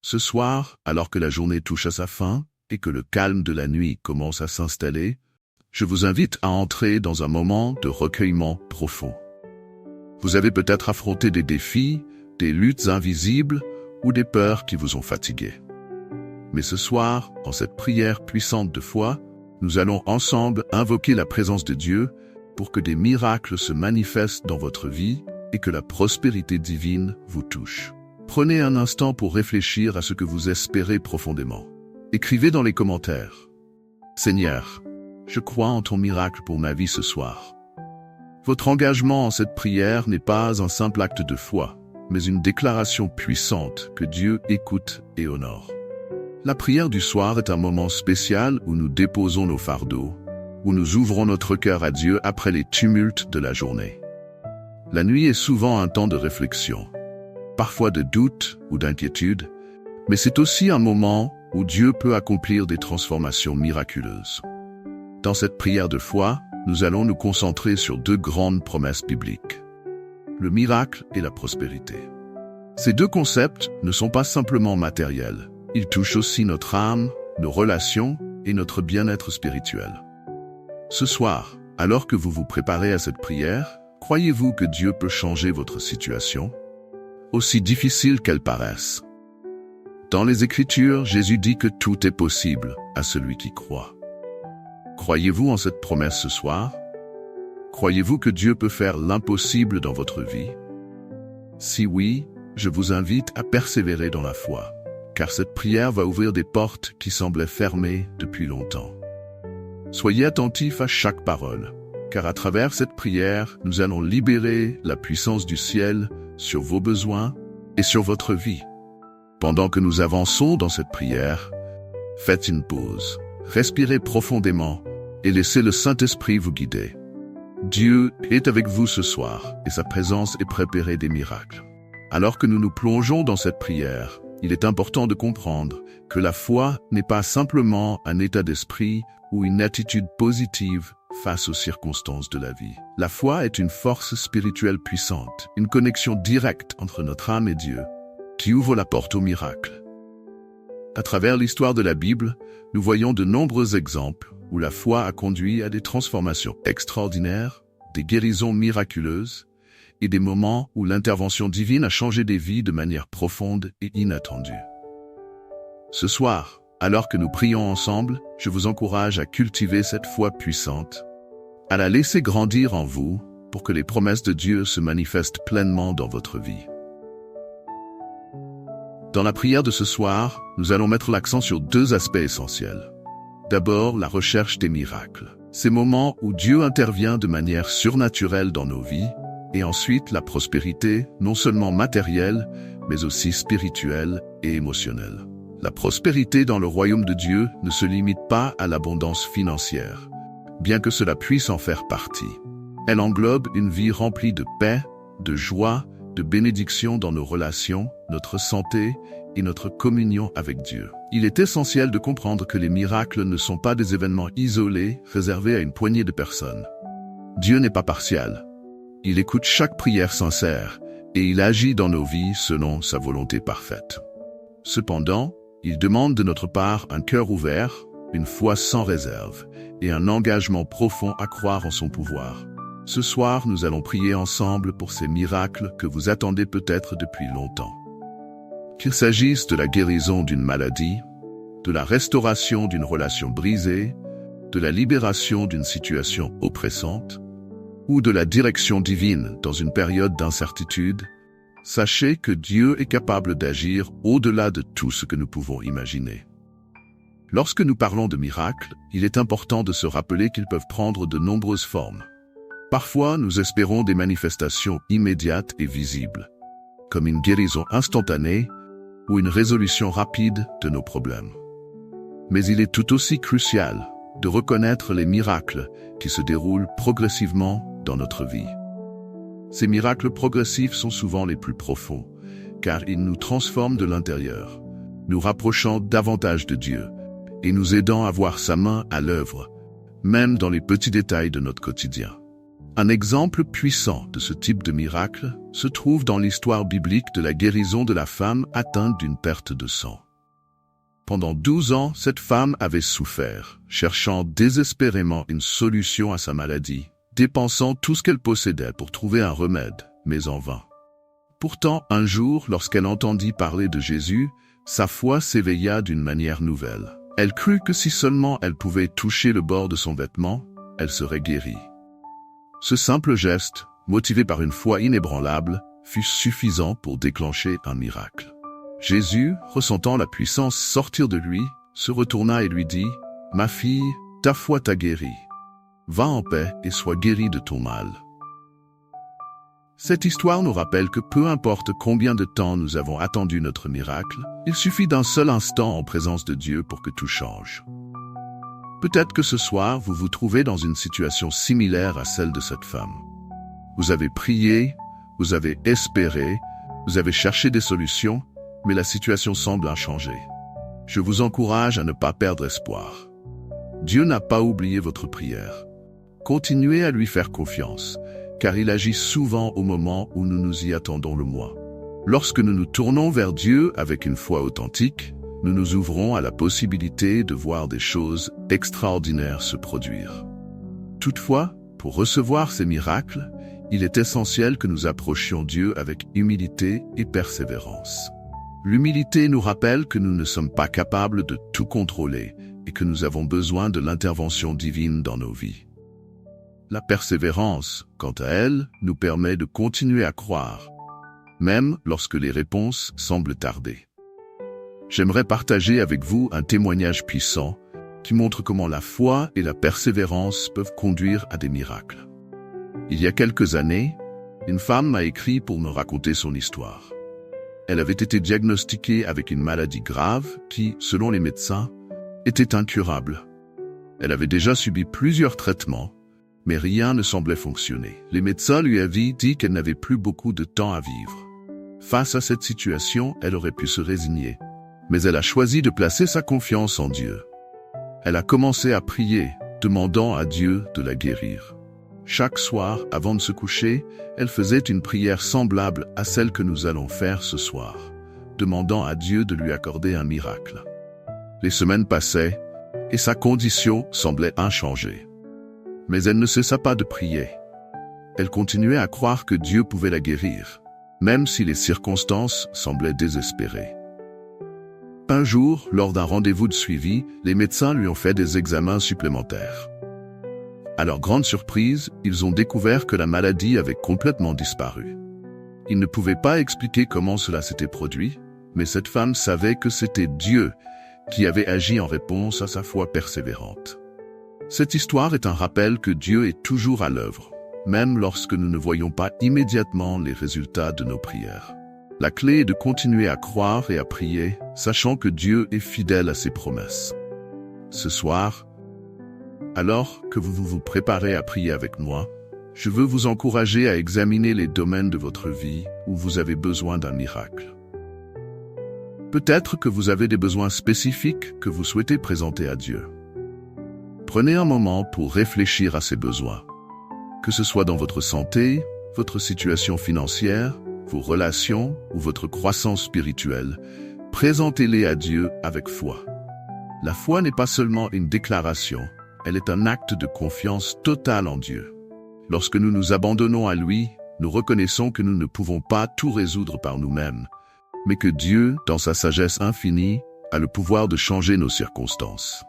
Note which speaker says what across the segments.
Speaker 1: Ce soir, alors que la journée touche à sa fin et que le calme de la nuit commence à s'installer, je vous invite à entrer dans un moment de recueillement profond. Vous avez peut-être affronté des défis, des luttes invisibles ou des peurs qui vous ont fatigué. Mais ce soir, en cette prière puissante de foi, nous allons ensemble invoquer la présence de Dieu pour que des miracles se manifestent dans votre vie et que la prospérité divine vous touche. Prenez un instant pour réfléchir à ce que vous espérez profondément. Écrivez dans les commentaires. Seigneur, je crois en ton miracle pour ma vie ce soir. Votre engagement en cette prière n'est pas un simple acte de foi, mais une déclaration puissante que Dieu écoute et honore. La prière du soir est un moment spécial où nous déposons nos fardeaux, où nous ouvrons notre cœur à Dieu après les tumultes de la journée. La nuit est souvent un temps de réflexion, parfois de doute ou d'inquiétude, mais c'est aussi un moment où Dieu peut accomplir des transformations miraculeuses. Dans cette prière de foi, nous allons nous concentrer sur deux grandes promesses bibliques: le miracle et la prospérité. Ces deux concepts ne sont pas simplement matériels, ils touchent aussi notre âme, nos relations et notre bien-être spirituel. Ce soir, alors que vous vous préparez à cette prière, croyez-vous que Dieu peut changer votre situation, aussi difficile qu'elle paraisse? Dans les Écritures, Jésus dit que tout est possible à celui qui croit. Croyez-vous en cette promesse ce soir? Croyez-vous que Dieu peut faire l'impossible dans votre vie? Si oui, je vous invite à persévérer dans la foi, car cette prière va ouvrir des portes qui semblaient fermées depuis longtemps. Soyez attentifs à chaque parole, car à travers cette prière, nous allons libérer la puissance du ciel sur vos besoins et sur votre vie. Pendant que nous avançons dans cette prière, faites une pause, respirez profondément et laissez le Saint-Esprit vous guider. Dieu est avec vous ce soir et sa présence est préparée des miracles. Alors que nous nous plongeons dans cette prière, il est important de comprendre que la foi n'est pas simplement un état d'esprit ou une attitude positive face aux circonstances de la vie. La foi est une force spirituelle puissante, une connexion directe entre notre âme et Dieu, qui ouvre la porte au miracle. À travers l'histoire de la Bible, nous voyons de nombreux exemples où la foi a conduit à des transformations extraordinaires, des guérisons miraculeuses et des moments où l'intervention divine a changé des vies de manière profonde et inattendue. Ce soir, alors que nous prions ensemble, je vous encourage à cultiver cette foi puissante, à la laisser grandir en vous pour que les promesses de Dieu se manifestent pleinement dans votre vie. Dans la prière de ce soir, nous allons mettre l'accent sur deux aspects essentiels. D'abord, la recherche des miracles, ces moments où Dieu intervient de manière surnaturelle dans nos vies, et ensuite la prospérité, non seulement matérielle, mais aussi spirituelle et émotionnelle. La prospérité dans le royaume de Dieu ne se limite pas à l'abondance financière, bien que cela puisse en faire partie. Elle englobe une vie remplie de paix, de joie, de bénédiction dans nos relations, notre santé et notre communion avec Dieu. Il est essentiel de comprendre que les miracles ne sont pas des événements isolés réservés à une poignée de personnes. Dieu n'est pas partial. Il écoute chaque prière sincère et il agit dans nos vies selon sa volonté parfaite. Cependant, il demande de notre part un cœur ouvert, une foi sans réserve et un engagement profond à croire en son pouvoir. Ce soir, nous allons prier ensemble pour ces miracles que vous attendez peut-être depuis longtemps. Qu'il s'agisse de la guérison d'une maladie, de la restauration d'une relation brisée, de la libération d'une situation oppressante, ou de la direction divine dans une période d'incertitude, sachez que Dieu est capable d'agir au-delà de tout ce que nous pouvons imaginer. Lorsque nous parlons de miracles, il est important de se rappeler qu'ils peuvent prendre de nombreuses formes. Parfois, nous espérons des manifestations immédiates et visibles, comme une guérison instantanée ou une résolution rapide de nos problèmes. Mais il est tout aussi crucial de reconnaître les miracles qui se déroulent progressivement dans notre vie. Ces miracles progressifs sont souvent les plus profonds, car ils nous transforment de l'intérieur, nous rapprochant davantage de Dieu et nous aidant à voir sa main à l'œuvre, même dans les petits détails de notre quotidien. Un exemple puissant de ce type de miracle se trouve dans l'histoire biblique de la guérison de la femme atteinte d'une perte de sang. Pendant 12 ans, cette femme avait souffert, cherchant désespérément une solution à sa maladie, dépensant tout ce qu'elle possédait pour trouver un remède, mais en vain. Pourtant, un jour, lorsqu'elle entendit parler de Jésus, sa foi s'éveilla d'une manière nouvelle. Elle crut que si seulement elle pouvait toucher le bord de son vêtement, elle serait guérie. Ce simple geste, motivé par une foi inébranlable, fut suffisant pour déclencher un miracle. Jésus, ressentant la puissance sortir de lui, se retourna et lui dit « Ma fille, ta foi t'a guérie. Va en paix et sois guérie de ton mal. » Cette histoire nous rappelle que peu importe combien de temps nous avons attendu notre miracle, il suffit d'un seul instant en présence de Dieu pour que tout change. Peut-être que ce soir, vous vous trouvez dans une situation similaire à celle de cette femme. Vous avez prié, vous avez espéré, vous avez cherché des solutions, mais la situation semble inchangée. Je vous encourage à ne pas perdre espoir. Dieu n'a pas oublié votre prière. Continuez à lui faire confiance, car il agit souvent au moment où nous nous y attendons le moins. Lorsque nous nous tournons vers Dieu avec une foi authentique, nous nous ouvrons à la possibilité de voir des choses extraordinaires se produire. Toutefois, pour recevoir ces miracles, il est essentiel que nous approchions Dieu avec humilité et persévérance. L'humilité nous rappelle que nous ne sommes pas capables de tout contrôler et que nous avons besoin de l'intervention divine dans nos vies. La persévérance, quant à elle, nous permet de continuer à croire, même lorsque les réponses semblent tarder. J'aimerais partager avec vous un témoignage puissant qui montre comment la foi et la persévérance peuvent conduire à des miracles. Il y a quelques années, une femme m'a écrit pour me raconter son histoire. Elle avait été diagnostiquée avec une maladie grave qui, selon les médecins, était incurable. Elle avait déjà subi plusieurs traitements, mais rien ne semblait fonctionner. Les médecins lui avaient dit qu'elle n'avait plus beaucoup de temps à vivre. Face à cette situation, elle aurait pu se résigner. Mais elle a choisi de placer sa confiance en Dieu. Elle a commencé à prier, demandant à Dieu de la guérir. Chaque soir, avant de se coucher, elle faisait une prière semblable à celle que nous allons faire ce soir, demandant à Dieu de lui accorder un miracle. Les semaines passaient, et sa condition semblait inchangée. Mais elle ne cessa pas de prier. Elle continuait à croire que Dieu pouvait la guérir, même si les circonstances semblaient désespérées. Un jour, lors d'un rendez-vous de suivi, les médecins lui ont fait des examens supplémentaires. À leur grande surprise, ils ont découvert que la maladie avait complètement disparu. Ils ne pouvaient pas expliquer comment cela s'était produit, mais cette femme savait que c'était Dieu qui avait agi en réponse à sa foi persévérante. Cette histoire est un rappel que Dieu est toujours à l'œuvre, même lorsque nous ne voyons pas immédiatement les résultats de nos prières. La clé est de continuer à croire et à prier, sachant que Dieu est fidèle à ses promesses. Ce soir, alors que vous vous préparez à prier avec moi, je veux vous encourager à examiner les domaines de votre vie où vous avez besoin d'un miracle. Peut-être que vous avez des besoins spécifiques que vous souhaitez présenter à Dieu. Prenez un moment pour réfléchir à ces besoins. Que ce soit dans votre santé, votre situation financière, vos relations ou votre croissance spirituelle, présentez-les à Dieu avec foi. La foi n'est pas seulement une déclaration, elle est un acte de confiance totale en Dieu. Lorsque nous nous abandonnons à lui, nous reconnaissons que nous ne pouvons pas tout résoudre par nous-mêmes, mais que Dieu, dans sa sagesse infinie, a le pouvoir de changer nos circonstances.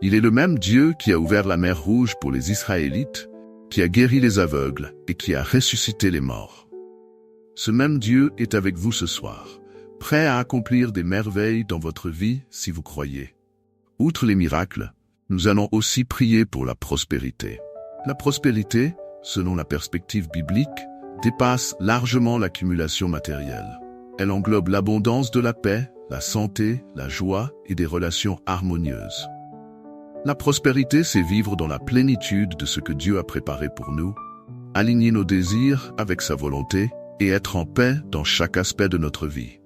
Speaker 1: Il est le même Dieu qui a ouvert la mer Rouge pour les Israélites, qui a guéri les aveugles et qui a ressuscité les morts. Ce même Dieu est avec vous ce soir, prêt à accomplir des merveilles dans votre vie si vous croyez. Outre les miracles, nous allons aussi prier pour la prospérité. La prospérité, selon la perspective biblique, dépasse largement l'accumulation matérielle. Elle englobe l'abondance de la paix, la santé, la joie et des relations harmonieuses. La prospérité, c'est vivre dans la plénitude de ce que Dieu a préparé pour nous, aligner nos désirs avec sa volonté et être en paix dans chaque aspect de notre vie.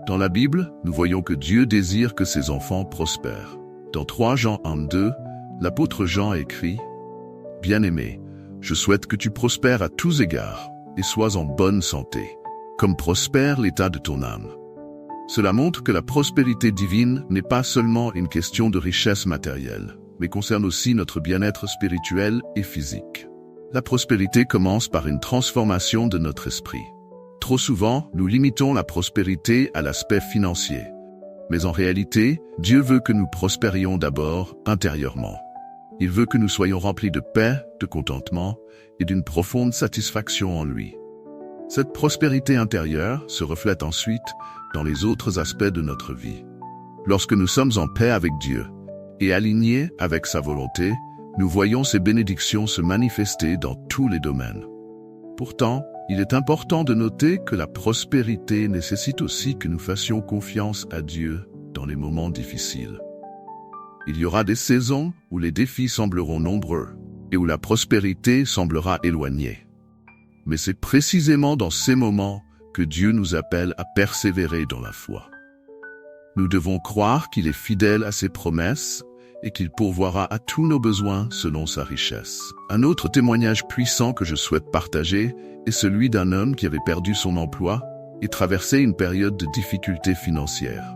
Speaker 1: Dans la Bible, nous voyons que Dieu désire que ses enfants prospèrent. Dans 3 Jean 1:2, l'apôtre Jean écrit « Bien-aimés, je souhaite que tu prospères à tous égards et sois en bonne santé, comme prospère l'état de ton âme. Cela montre que la prospérité divine n'est pas seulement une question de richesse matérielle, mais concerne aussi notre bien-être spirituel et physique. La prospérité commence par une transformation de notre esprit. Trop souvent, nous limitons la prospérité à l'aspect financier. Mais en réalité, Dieu veut que nous prospérions d'abord intérieurement. Il veut que nous soyons remplis de paix, de contentement et d'une profonde satisfaction en lui. Cette prospérité intérieure se reflète ensuite dans les autres aspects de notre vie. Lorsque nous sommes en paix avec Dieu et alignés avec sa volonté, nous voyons ses bénédictions se manifester dans tous les domaines. Pourtant, il est important de noter que la prospérité nécessite aussi que nous fassions confiance à Dieu dans les moments difficiles. Il y aura des saisons où les défis sembleront nombreux et où la prospérité semblera éloignée. Mais c'est précisément dans ces moments que Dieu nous appelle à persévérer dans la foi. Nous devons croire qu'il est fidèle à ses promesses et qu'il pourvoira à tous nos besoins selon sa richesse. Un autre témoignage puissant que je souhaite partager est celui d'un homme qui avait perdu son emploi et traversait une période de difficultés financières.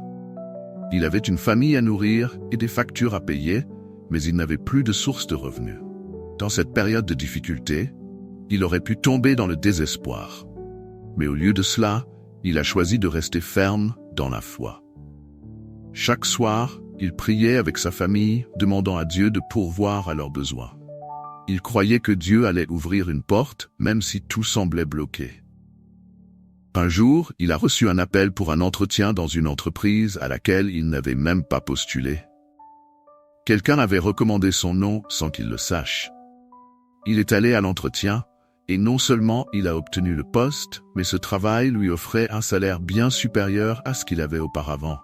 Speaker 1: Il avait une famille à nourrir et des factures à payer, mais il n'avait plus de source de revenus. Dans cette période de difficulté, il aurait pu tomber dans le désespoir. Mais au lieu de cela, il a choisi de rester ferme dans la foi. Chaque soir, il priait avec sa famille, demandant à Dieu de pourvoir à leurs besoins. Il croyait que Dieu allait ouvrir une porte, même si tout semblait bloqué. Un jour, il a reçu un appel pour un entretien dans une entreprise à laquelle il n'avait même pas postulé. Quelqu'un avait recommandé son nom sans qu'il le sache. Il est allé à l'entretien, et non seulement il a obtenu le poste, mais ce travail lui offrait un salaire bien supérieur à ce qu'il avait auparavant.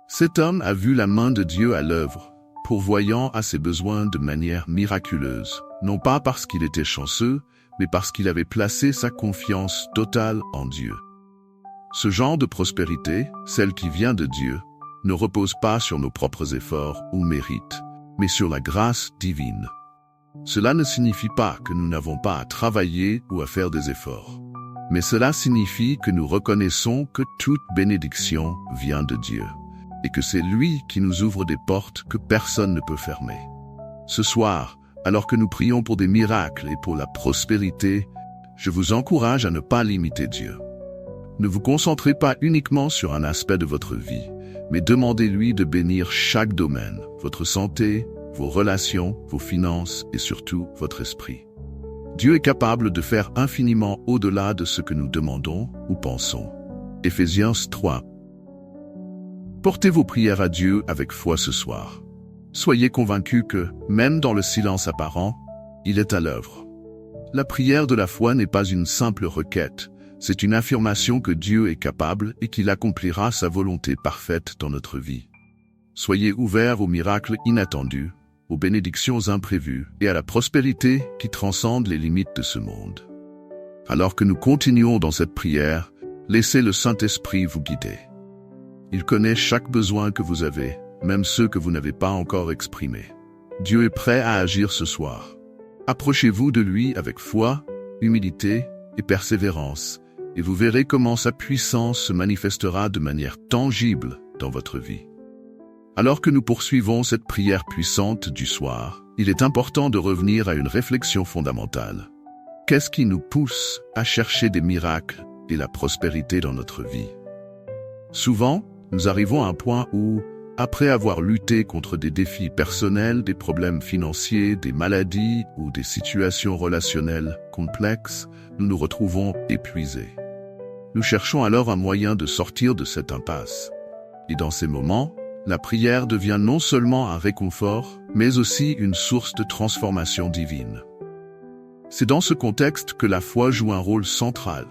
Speaker 1: Cet homme a vu la main de Dieu à l'œuvre, pourvoyant à ses besoins de manière miraculeuse, non pas parce qu'il était chanceux, mais parce qu'il avait placé sa confiance totale en Dieu. Ce genre de prospérité, celle qui vient de Dieu, ne repose pas sur nos propres efforts ou mérites, mais sur la grâce divine. Cela ne signifie pas que nous n'avons pas à travailler ou à faire des efforts, mais cela signifie que nous reconnaissons que toute bénédiction vient de Dieu, et que c'est lui qui nous ouvre des portes que personne ne peut fermer. Ce soir, alors que nous prions pour des miracles et pour la prospérité, je vous encourage à ne pas limiter Dieu. Ne vous concentrez pas uniquement sur un aspect de votre vie, mais demandez-lui de bénir chaque domaine, votre santé, vos relations, vos finances et surtout votre esprit. Dieu est capable de faire infiniment au-delà de ce que nous demandons ou pensons. Éphésiens 3. Portez vos prières à Dieu avec foi ce soir. Soyez convaincus que, même dans le silence apparent, il est à l'œuvre. La prière de la foi n'est pas une simple requête, c'est une affirmation que Dieu est capable et qu'il accomplira sa volonté parfaite dans notre vie. Soyez ouverts aux miracles inattendus, aux bénédictions imprévues et à la prospérité qui transcende les limites de ce monde. Alors que nous continuons dans cette prière, laissez le Saint-Esprit vous guider. Il connaît chaque besoin que vous avez, même ceux que vous n'avez pas encore exprimés. Dieu est prêt à agir ce soir. Approchez-vous de lui avec foi, humilité et persévérance, et vous verrez comment sa puissance se manifestera de manière tangible dans votre vie. Alors que nous poursuivons cette prière puissante du soir, il est important de revenir à une réflexion fondamentale. Qu'est-ce qui nous pousse à chercher des miracles et la prospérité dans notre vie? Souvent, nous arrivons à un point où, après avoir lutté contre des défis personnels, des problèmes financiers, des maladies ou des situations relationnelles complexes, nous nous retrouvons épuisés. Nous cherchons alors un moyen de sortir de cette impasse. Et dans ces moments, la prière devient non seulement un réconfort, mais aussi une source de transformation divine. C'est dans ce contexte que la foi joue un rôle central,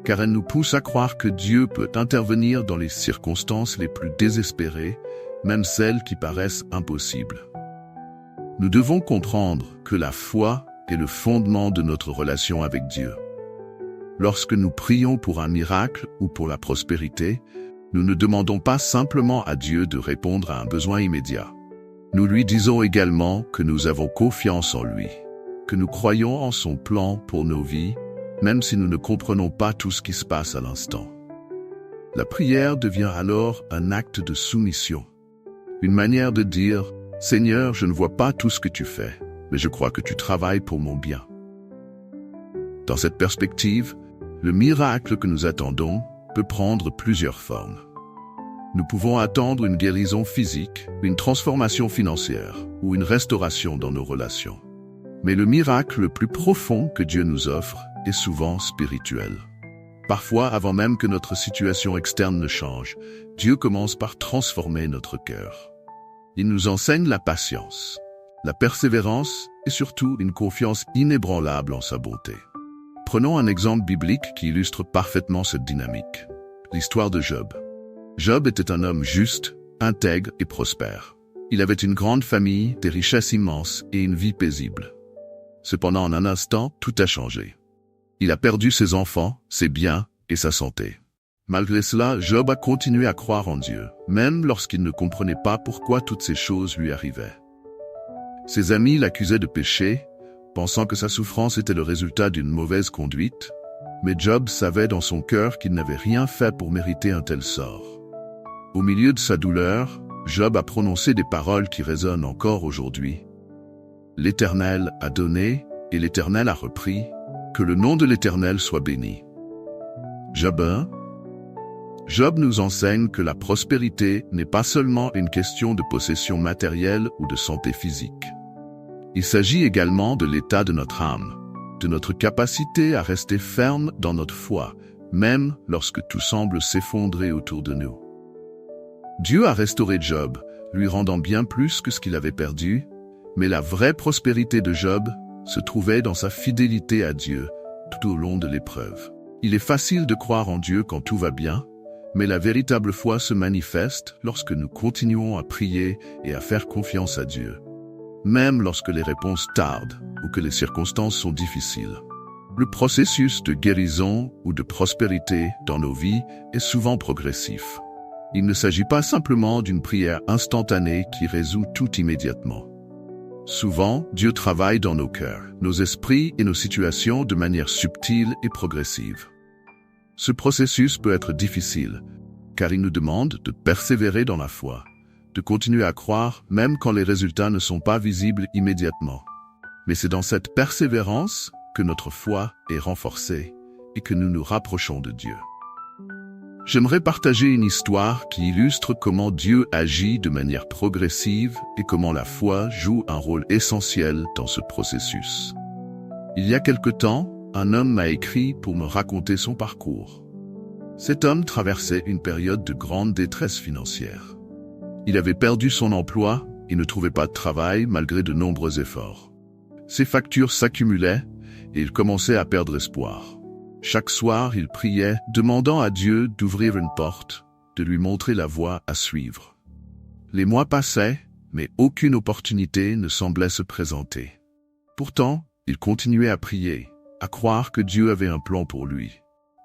Speaker 1: car elle nous pousse à croire que Dieu peut intervenir dans les circonstances les plus désespérées, même celles qui paraissent impossibles. Nous devons comprendre que la foi est le fondement de notre relation avec Dieu. Lorsque nous prions pour un miracle ou pour la prospérité, nous ne demandons pas simplement à Dieu de répondre à un besoin immédiat. Nous lui disons également que nous avons confiance en lui, que nous croyons en son plan pour nos vies, même si nous ne comprenons pas tout ce qui se passe à l'instant. La prière devient alors un acte de soumission, une manière de dire « Seigneur, je ne vois pas tout ce que tu fais, mais je crois que tu travailles pour mon bien. » Dans cette perspective, le miracle que nous attendons peut prendre plusieurs formes. Nous pouvons attendre une guérison physique, une transformation financière ou une restauration dans nos relations. Mais le miracle le plus profond que Dieu nous offre est souvent spirituel. Parfois, avant même que notre situation externe ne change, Dieu commence par transformer notre cœur. Il nous enseigne la patience, la persévérance et surtout une confiance inébranlable en sa bonté. Prenons un exemple biblique qui illustre parfaitement cette dynamique. L'histoire de Job. Job était un homme juste, intègre et prospère. Il avait une grande famille, des richesses immenses et une vie paisible. Cependant, en un instant, tout a changé. Il a perdu ses enfants, ses biens et sa santé. Malgré cela, Job a continué à croire en Dieu, même lorsqu'il ne comprenait pas pourquoi toutes ces choses lui arrivaient. Ses amis l'accusaient de péché, pensant que sa souffrance était le résultat d'une mauvaise conduite, mais Job savait dans son cœur qu'il n'avait rien fait pour mériter un tel sort. Au milieu de sa douleur, Job a prononcé des paroles qui résonnent encore aujourd'hui. L'Éternel a donné et l'Éternel a repris, que le nom de l'Éternel soit béni. Job 1. Job nous enseigne que la prospérité n'est pas seulement une question de possession matérielle ou de santé physique. Il s'agit également de l'état de notre âme, de notre capacité à rester ferme dans notre foi, même lorsque tout semble s'effondrer autour de nous. Dieu a restauré Job, lui rendant bien plus que ce qu'il avait perdu, mais la vraie prospérité de Job se trouvait dans sa fidélité à Dieu tout au long de l'épreuve. Il est facile de croire en Dieu quand tout va bien, mais la véritable foi se manifeste lorsque nous continuons à prier et à faire confiance à Dieu, même lorsque les réponses tardent ou que les circonstances sont difficiles. Le processus de guérison ou de prospérité dans nos vies est souvent progressif. Il ne s'agit pas simplement d'une prière instantanée qui résout tout immédiatement. Souvent, Dieu travaille dans nos cœurs, nos esprits et nos situations de manière subtile et progressive. Ce processus peut être difficile, car il nous demande de persévérer dans la foi, de continuer à croire même quand les résultats ne sont pas visibles immédiatement. Mais c'est dans cette persévérance que notre foi est renforcée et que nous nous rapprochons de Dieu. J'aimerais partager une histoire qui illustre comment Dieu agit de manière progressive et comment la foi joue un rôle essentiel dans ce processus. Il y a quelque temps, un homme m'a écrit pour me raconter son parcours. Cet homme traversait une période de grande détresse financière. Il avait perdu son emploi et ne trouvait pas de travail malgré de nombreux efforts. Ses factures s'accumulaient et il commençait à perdre espoir. Chaque soir, il priait, demandant à Dieu d'ouvrir une porte, de lui montrer la voie à suivre. Les mois passaient, mais aucune opportunité ne semblait se présenter. Pourtant, il continuait à prier, à croire que Dieu avait un plan pour lui.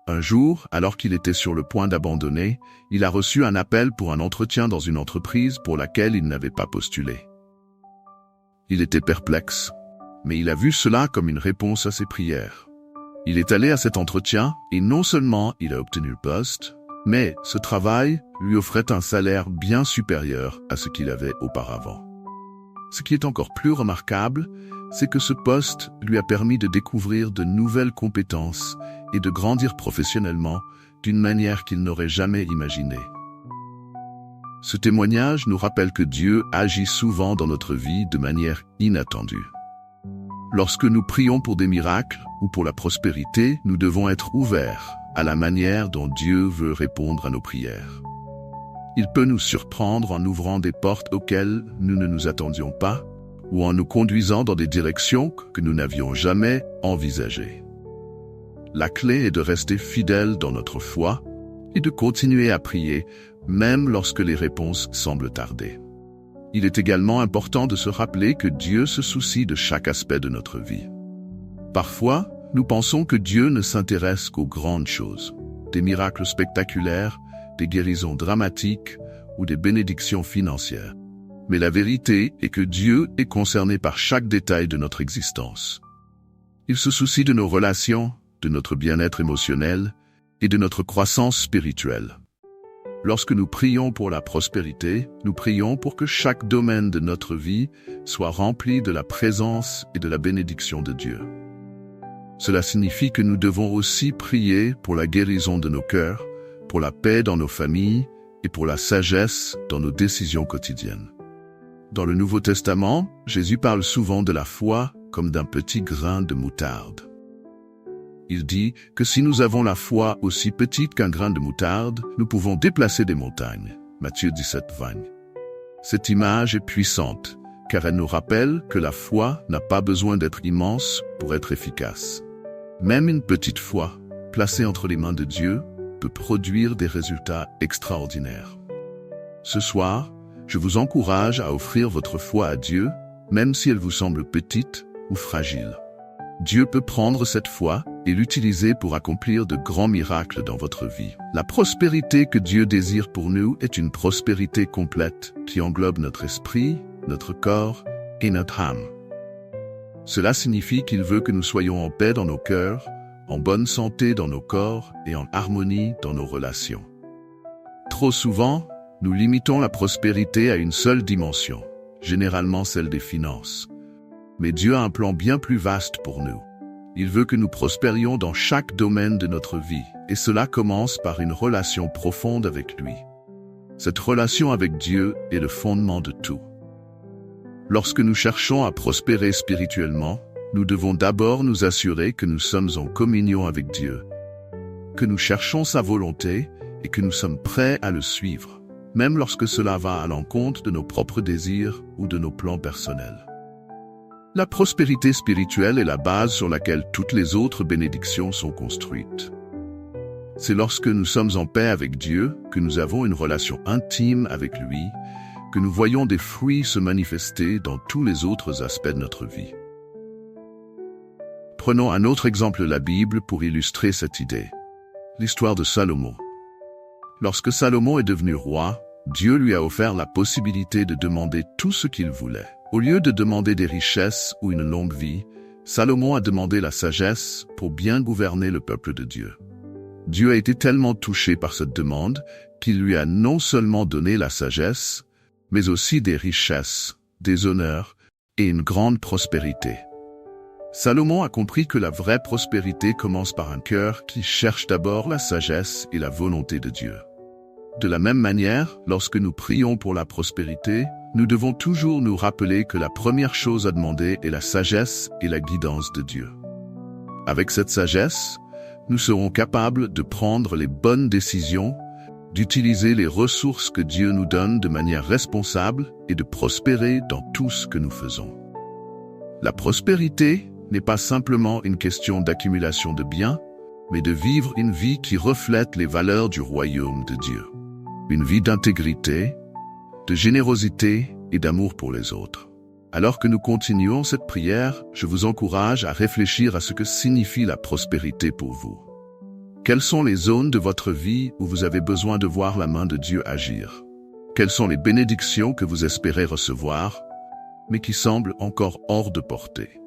Speaker 1: Un jour, alors qu'il était sur le point d'abandonner, il a reçu un appel pour un entretien dans une entreprise pour laquelle il n'avait pas postulé. Il était perplexe, mais il a vu cela comme une réponse à ses prières. Il est allé à cet entretien et non seulement il a obtenu le poste, mais ce travail lui offrait un salaire bien supérieur à ce qu'il avait auparavant. Ce qui est encore plus remarquable, c'est que ce poste lui a permis de découvrir de nouvelles compétences et de grandir professionnellement d'une manière qu'il n'aurait jamais imaginée. Ce témoignage nous rappelle que Dieu agit souvent dans notre vie de manière inattendue. Lorsque nous prions pour des miracles ou pour la prospérité, nous devons être ouverts à la manière dont Dieu veut répondre à nos prières. Il peut nous surprendre en ouvrant des portes auxquelles nous ne nous attendions pas ou en nous conduisant dans des directions que nous n'avions jamais envisagées. La clé est de rester fidèle dans notre foi et de continuer à prier, même lorsque les réponses semblent tarder. Il est également important de se rappeler que Dieu se soucie de chaque aspect de notre vie. Parfois, nous pensons que Dieu ne s'intéresse qu'aux grandes choses, des miracles spectaculaires, des guérisons dramatiques ou des bénédictions financières. Mais la vérité est que Dieu est concerné par chaque détail de notre existence. Il se soucie de nos relations, de notre bien-être émotionnel et de notre croissance spirituelle. Lorsque nous prions pour la prospérité, nous prions pour que chaque domaine de notre vie soit rempli de la présence et de la bénédiction de Dieu. Cela signifie que nous devons aussi prier pour la guérison de nos cœurs, pour la paix dans nos familles et pour la sagesse dans nos décisions quotidiennes. Dans le Nouveau Testament, Jésus parle souvent de la foi comme d'un petit grain de moutarde. Il dit que si nous avons la foi aussi petite qu'un grain de moutarde, nous pouvons déplacer des montagnes. Matthieu 17, 20. Cette image est puissante, car elle nous rappelle que la foi n'a pas besoin d'être immense pour être efficace. Même une petite foi, placée entre les mains de Dieu, peut produire des résultats extraordinaires. Ce soir, je vous encourage à offrir votre foi à Dieu, même si elle vous semble petite ou fragile. Dieu peut prendre cette foi et l'utiliser pour accomplir de grands miracles dans votre vie. La prospérité que Dieu désire pour nous est une prospérité complète qui englobe notre esprit, notre corps et notre âme. Cela signifie qu'il veut que nous soyons en paix dans nos cœurs, en bonne santé dans nos corps et en harmonie dans nos relations. Trop souvent, nous limitons la prospérité à une seule dimension, généralement celle des finances. Mais Dieu a un plan bien plus vaste pour nous. Il veut que nous prospérions dans chaque domaine de notre vie, et cela commence par une relation profonde avec lui. Cette relation avec Dieu est le fondement de tout. Lorsque nous cherchons à prospérer spirituellement, nous devons d'abord nous assurer que nous sommes en communion avec Dieu, que nous cherchons sa volonté et que nous sommes prêts à le suivre, même lorsque cela va à l'encontre de nos propres désirs ou de nos plans personnels. La prospérité spirituelle est la base sur laquelle toutes les autres bénédictions sont construites. C'est lorsque nous sommes en paix avec Dieu, que nous avons une relation intime avec lui, que nous voyons des fruits se manifester dans tous les autres aspects de notre vie. Prenons un autre exemple de la Bible pour illustrer cette idée. L'histoire de Salomon. Lorsque Salomon est devenu roi, Dieu lui a offert la possibilité de demander tout ce qu'il voulait. Au lieu de demander des richesses ou une longue vie, Salomon a demandé la sagesse pour bien gouverner le peuple de Dieu. Dieu a été tellement touché par cette demande qu'il lui a non seulement donné la sagesse, mais aussi des richesses, des honneurs et une grande prospérité. Salomon a compris que la vraie prospérité commence par un cœur qui cherche d'abord la sagesse et la volonté de Dieu. De la même manière, lorsque nous prions pour la prospérité, nous devons toujours nous rappeler que la première chose à demander est la sagesse et la guidance de Dieu. Avec cette sagesse, nous serons capables de prendre les bonnes décisions, d'utiliser les ressources que Dieu nous donne de manière responsable et de prospérer dans tout ce que nous faisons. La prospérité n'est pas simplement une question d'accumulation de biens, mais de vivre une vie qui reflète les valeurs du royaume de Dieu. Une vie d'intégrité, de générosité et d'amour pour les autres. Alors que nous continuons cette prière, je vous encourage à réfléchir à ce que signifie la prospérité pour vous. Quelles sont les zones de votre vie où vous avez besoin de voir la main de Dieu agir? Quelles sont les bénédictions que vous espérez recevoir, mais qui semblent encore hors de portée?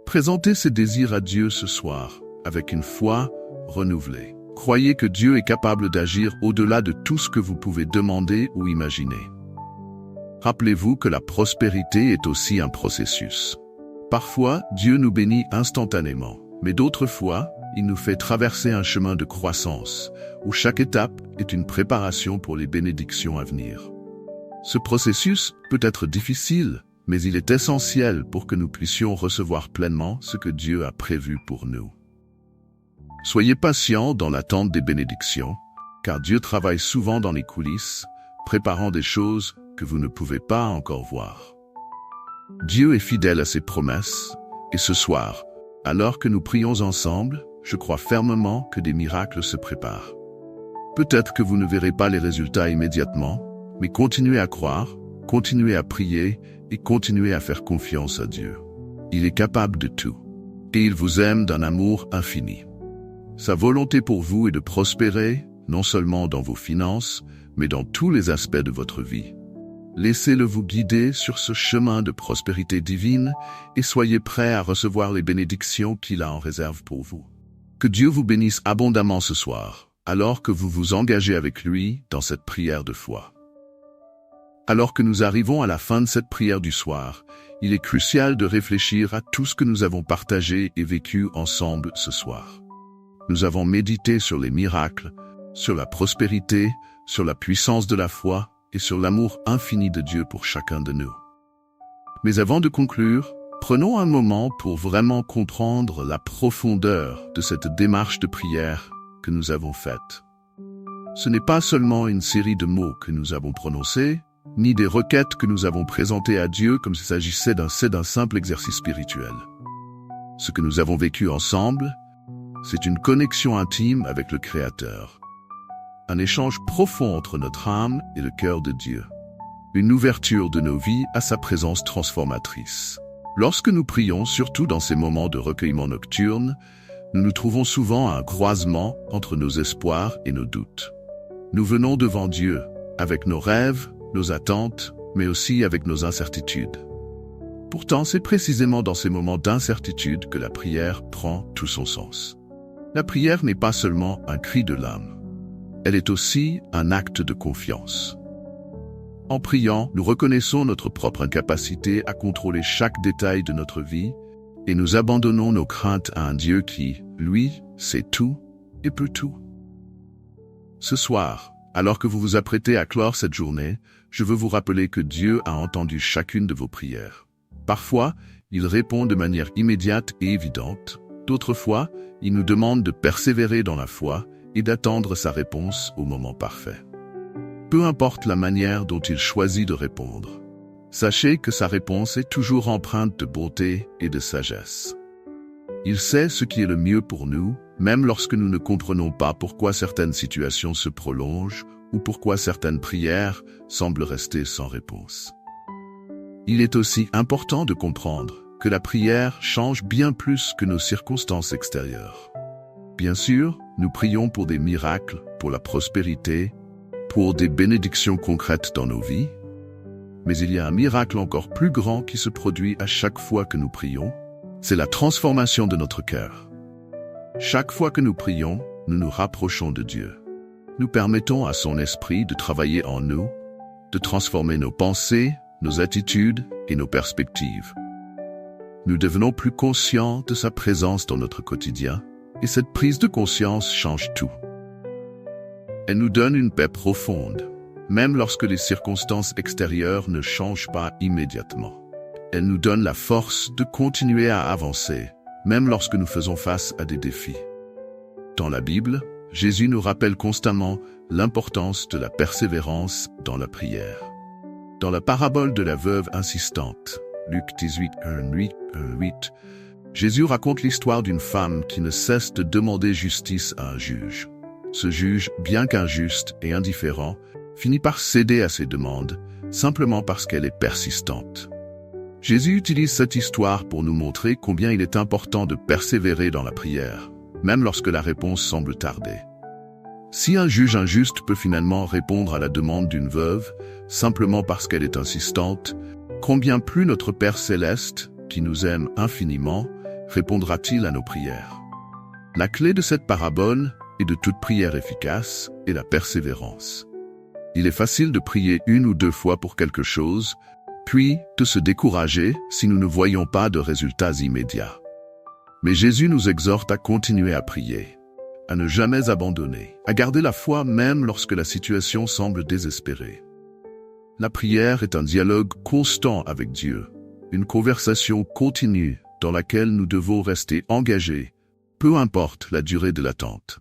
Speaker 1: Présentez ces désirs à Dieu ce soir, avec une foi renouvelée. Croyez que Dieu est capable d'agir au-delà de tout ce que vous pouvez demander ou imaginer. Rappelez-vous que la prospérité est aussi un processus. Parfois, Dieu nous bénit instantanément, mais d'autres fois, il nous fait traverser un chemin de croissance, où chaque étape est une préparation pour les bénédictions à venir. Ce processus peut être difficile, mais il est essentiel pour que nous puissions recevoir pleinement ce que Dieu a prévu pour nous. Soyez patients dans l'attente des bénédictions, car Dieu travaille souvent dans les coulisses, préparant des choses que vous ne pouvez pas encore voir. Dieu est fidèle à ses promesses, et ce soir, alors que nous prions ensemble, je crois fermement que des miracles se préparent. Peut-être que vous ne verrez pas les résultats immédiatement, mais continuez à croire, continuez à prier et continuez à faire confiance à Dieu. Il est capable de tout, et il vous aime d'un amour infini. Sa volonté pour vous est de prospérer, non seulement dans vos finances, mais dans tous les aspects de votre vie. Laissez-le vous guider sur ce chemin de prospérité divine et soyez prêts à recevoir les bénédictions qu'il a en réserve pour vous. Que Dieu vous bénisse abondamment ce soir, alors que vous vous engagez avec lui dans cette prière de foi. Alors que nous arrivons à la fin de cette prière du soir, il est crucial de réfléchir à tout ce que nous avons partagé et vécu ensemble ce soir. Nous avons médité sur les miracles, sur la prospérité, sur la puissance de la foi et sur l'amour infini de Dieu pour chacun de nous. Mais avant de conclure, prenons un moment pour vraiment comprendre la profondeur de cette démarche de prière que nous avons faite. Ce n'est pas seulement une série de mots que nous avons prononcés, ni des requêtes que nous avons présentées à Dieu comme s'il s'agissait d'un simple exercice spirituel. Ce que nous avons vécu ensemble, c'est une connexion intime avec le Créateur. Un échange profond entre notre âme et le cœur de Dieu. Une ouverture de nos vies à sa présence transformatrice. Lorsque nous prions, surtout dans ces moments de recueillement nocturne, nous nous trouvons souvent à un croisement entre nos espoirs et nos doutes. Nous venons devant Dieu, avec nos rêves, nos attentes, mais aussi avec nos incertitudes. Pourtant, c'est précisément dans ces moments d'incertitude que la prière prend tout son sens. La prière n'est pas seulement un cri de l'âme. Elle est aussi un acte de confiance. En priant, nous reconnaissons notre propre incapacité à contrôler chaque détail de notre vie et nous abandonnons nos craintes à un Dieu qui, lui, sait tout et peut tout. Ce soir, alors que vous vous apprêtez à clore cette journée, je veux vous rappeler que Dieu a entendu chacune de vos prières. Parfois, il répond de manière immédiate et évidente. D'autres fois, il nous demande de persévérer dans la foi et d'attendre sa réponse au moment parfait. Peu importe la manière dont il choisit de répondre, sachez que sa réponse est toujours empreinte de bonté et de sagesse. Il sait ce qui est le mieux pour nous, même lorsque nous ne comprenons pas pourquoi certaines situations se prolongent ou pourquoi certaines prières semblent rester sans réponse. Il est aussi important de comprendre que la prière change bien plus que nos circonstances extérieures. Bien sûr, nous prions pour des miracles, pour la prospérité, pour des bénédictions concrètes dans nos vies, mais il y a un miracle encore plus grand qui se produit à chaque fois que nous prions, c'est la transformation de notre cœur. Chaque fois que nous prions, nous nous rapprochons de Dieu. Nous permettons à son esprit de travailler en nous, de transformer nos pensées, nos attitudes et nos perspectives. Nous devenons plus conscients de sa présence dans notre quotidien, et cette prise de conscience change tout. Elle nous donne une paix profonde, même lorsque les circonstances extérieures ne changent pas immédiatement. Elle nous donne la force de continuer à avancer, même lorsque nous faisons face à des défis. Dans la Bible, Jésus nous rappelle constamment l'importance de la persévérance dans la prière. Dans la parabole de la veuve insistante, Luc 18, 8, Jésus raconte l'histoire d'une femme qui ne cesse de demander justice à un juge. Ce juge, bien qu'injuste et indifférent, finit par céder à ses demandes, simplement parce qu'elle est persistante. Jésus utilise cette histoire pour nous montrer combien il est important de persévérer dans la prière, même lorsque la réponse semble tarder. Si un juge injuste peut finalement répondre à la demande d'une veuve, simplement parce qu'elle est insistante, combien plus notre Père céleste, qui nous aime infiniment, répondra-t-il à nos prières? La clé de cette parabole et de toute prière efficace est la persévérance. Il est facile de prier une ou deux fois pour quelque chose, puis de se décourager si nous ne voyons pas de résultats immédiats. Mais Jésus nous exhorte à continuer à prier, à ne jamais abandonner, à garder la foi même lorsque la situation semble désespérée. La prière est un dialogue constant avec Dieu, une conversation continue dans laquelle nous devons rester engagés, peu importe la durée de l'attente.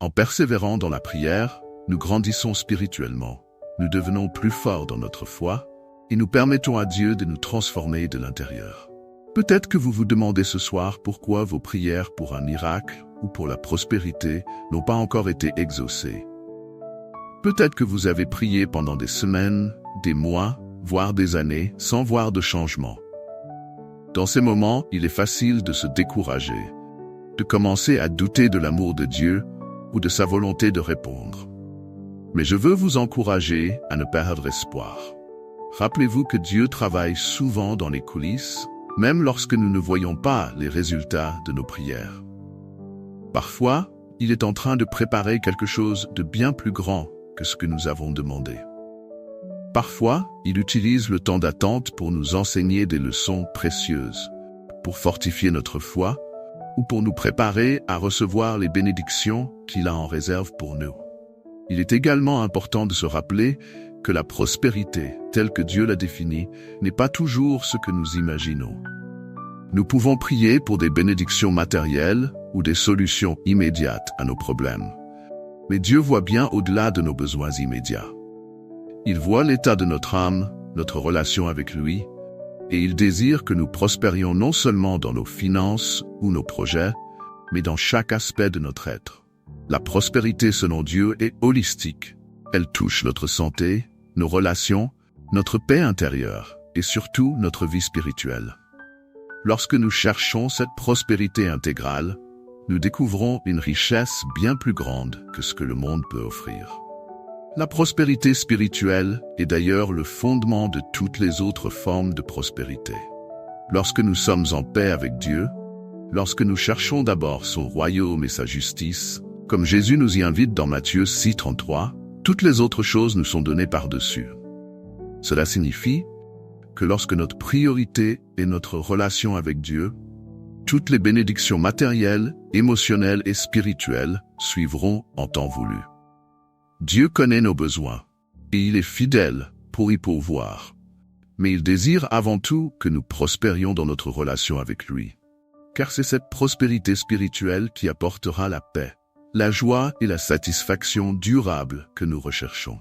Speaker 1: En persévérant dans la prière, nous grandissons spirituellement, nous devenons plus forts dans notre foi et nous permettons à Dieu de nous transformer de l'intérieur. Peut-être que vous vous demandez ce soir pourquoi vos prières pour un miracle ou pour la prospérité n'ont pas encore été exaucées. Peut-être que vous avez prié pendant des semaines, des mois, voire des années sans voir de changement. Dans ces moments, il est facile de se décourager, de commencer à douter de l'amour de Dieu ou de sa volonté de répondre. Mais je veux vous encourager à ne pas perdre espoir. Rappelez-vous que Dieu travaille souvent dans les coulisses, même lorsque nous ne voyons pas les résultats de nos prières. Parfois, il est en train de préparer quelque chose de bien plus grand que ce que nous avons demandé. Parfois, il utilise le temps d'attente pour nous enseigner des leçons précieuses, pour fortifier notre foi ou pour nous préparer à recevoir les bénédictions qu'il a en réserve pour nous. Il est également important de se rappeler que la prospérité, telle que Dieu l'a définie, n'est pas toujours ce que nous imaginons. Nous pouvons prier pour des bénédictions matérielles ou des solutions immédiates à nos problèmes. Mais Dieu voit bien au-delà de nos besoins immédiats. Il voit l'état de notre âme, notre relation avec lui, et il désire que nous prospérions non seulement dans nos finances ou nos projets, mais dans chaque aspect de notre être. La prospérité selon Dieu est holistique. Elle touche notre santé, nos relations, notre paix intérieure et surtout notre vie spirituelle. Lorsque nous cherchons cette prospérité intégrale, nous découvrons une richesse bien plus grande que ce que le monde peut offrir. La prospérité spirituelle est d'ailleurs le fondement de toutes les autres formes de prospérité. Lorsque nous sommes en paix avec Dieu, lorsque nous cherchons d'abord son royaume et sa justice, comme Jésus nous y invite dans Matthieu 6,33, toutes les autres choses nous sont données par-dessus. Cela signifie que lorsque notre priorité est notre relation avec Dieu, toutes les bénédictions matérielles, émotionnelles et spirituelles suivront en temps voulu. Dieu connaît nos besoins, et il est fidèle pour y pourvoir. Mais il désire avant tout que nous prospérions dans notre relation avec lui. Car c'est cette prospérité spirituelle qui apportera la paix, la joie et la satisfaction durable que nous recherchons.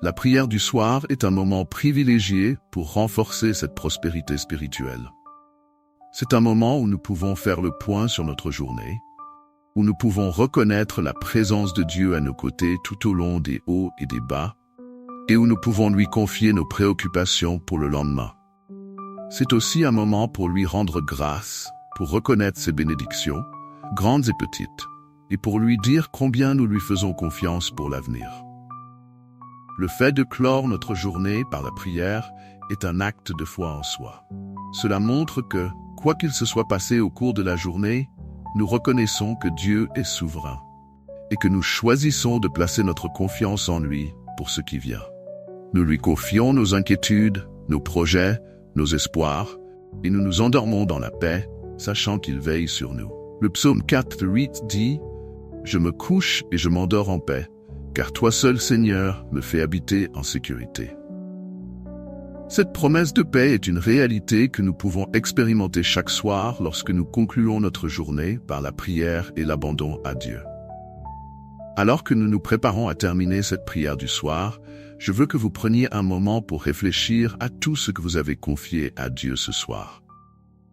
Speaker 1: La prière du soir est un moment privilégié pour renforcer cette prospérité spirituelle. C'est un moment où nous pouvons faire le point sur notre journée, où nous pouvons reconnaître la présence de Dieu à nos côtés tout au long des hauts et des bas, et où nous pouvons lui confier nos préoccupations pour le lendemain. C'est aussi un moment pour lui rendre grâce, pour reconnaître ses bénédictions, grandes et petites, et pour lui dire combien nous lui faisons confiance pour l'avenir. Le fait de clore notre journée par la prière est un acte de foi en soi. Cela montre que, quoi qu'il se soit passé au cours de la journée, nous reconnaissons que Dieu est souverain et que nous choisissons de placer notre confiance en lui pour ce qui vient. Nous lui confions nos inquiétudes, nos projets, nos espoirs, et nous nous endormons dans la paix, sachant qu'il veille sur nous. Le psaume 4:8 dit « Je me couche et je m'endors en paix, car toi seul, Seigneur, me fais habiter en sécurité. » Cette promesse de paix est une réalité que nous pouvons expérimenter chaque soir lorsque nous concluons notre journée par la prière et l'abandon à Dieu. Alors que nous nous préparons à terminer cette prière du soir, je veux que vous preniez un moment pour réfléchir à tout ce que vous avez confié à Dieu ce soir.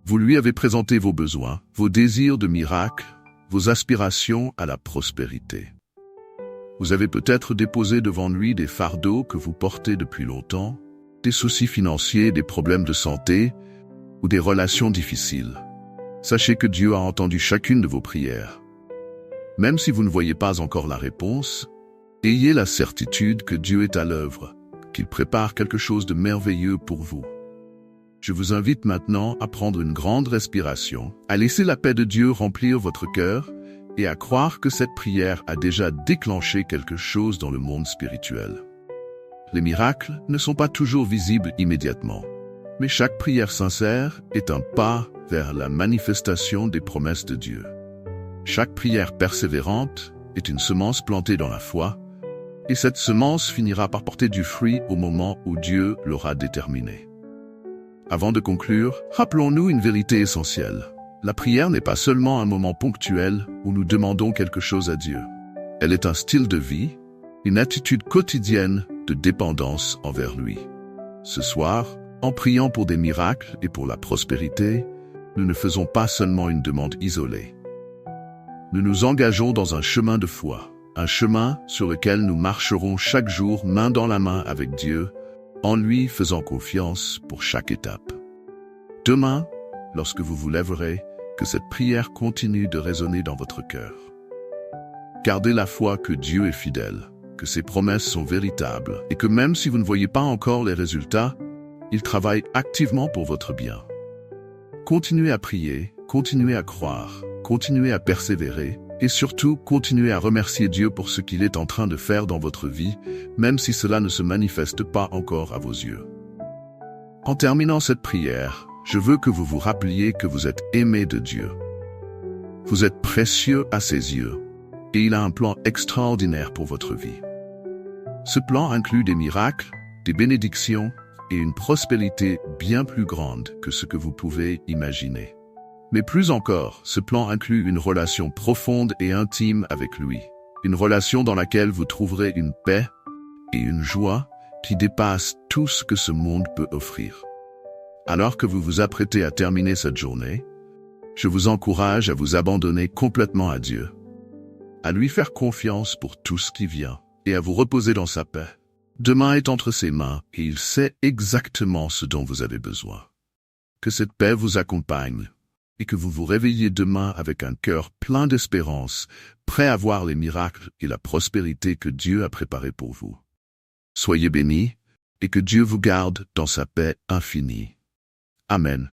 Speaker 1: Vous lui avez présenté vos besoins, vos désirs de miracle, vos aspirations à la prospérité. Vous avez peut-être déposé devant lui des fardeaux que vous portez depuis longtemps, des soucis financiers, des problèmes de santé ou des relations difficiles. Sachez que Dieu a entendu chacune de vos prières. Même si vous ne voyez pas encore la réponse, ayez la certitude que Dieu est à l'œuvre, qu'il prépare quelque chose de merveilleux pour vous. Je vous invite maintenant à prendre une grande respiration, à laisser la paix de Dieu remplir votre cœur et à croire que cette prière a déjà déclenché quelque chose dans le monde spirituel. Les miracles ne sont pas toujours visibles immédiatement, mais chaque prière sincère est un pas vers la manifestation des promesses de Dieu. Chaque prière persévérante est une semence plantée dans la foi, et cette semence finira par porter du fruit au moment où Dieu l'aura déterminé. Avant de conclure, rappelons-nous une vérité essentielle. La prière n'est pas seulement un moment ponctuel où nous demandons quelque chose à Dieu. Elle est un style de vie, une attitude quotidienne de dépendance envers lui. Ce soir, en priant pour des miracles et pour la prospérité, nous ne faisons pas seulement une demande isolée. Nous nous engageons dans un chemin de foi, un chemin sur lequel nous marcherons chaque jour main dans la main avec Dieu, en lui faisant confiance pour chaque étape. Demain, lorsque vous vous lèverez, que cette prière continue de résonner dans votre cœur. Gardez la foi que Dieu est fidèle, que ses promesses sont véritables et que même si vous ne voyez pas encore les résultats, il travaille activement pour votre bien. Continuez à prier, continuez à croire, continuez à persévérer et surtout continuez à remercier Dieu pour ce qu'il est en train de faire dans votre vie, même si cela ne se manifeste pas encore à vos yeux. En terminant cette prière, je veux que vous vous rappeliez que vous êtes aimé de Dieu. Vous êtes précieux à ses yeux et il a un plan extraordinaire pour votre vie. Ce plan inclut des miracles, des bénédictions et une prospérité bien plus grande que ce que vous pouvez imaginer. Mais plus encore, ce plan inclut une relation profonde et intime avec lui. Une relation dans laquelle vous trouverez une paix et une joie qui dépassent tout ce que ce monde peut offrir. Alors que vous vous apprêtez à terminer cette journée, je vous encourage à vous abandonner complètement à Dieu, à lui faire confiance pour tout ce qui vient et à vous reposer dans sa paix. Demain est entre ses mains et il sait exactement ce dont vous avez besoin. Que cette paix vous accompagne et que vous vous réveilliez demain avec un cœur plein d'espérance, prêt à voir les miracles et la prospérité que Dieu a préparés pour vous. Soyez bénis et que Dieu vous garde dans sa paix infinie. Amen.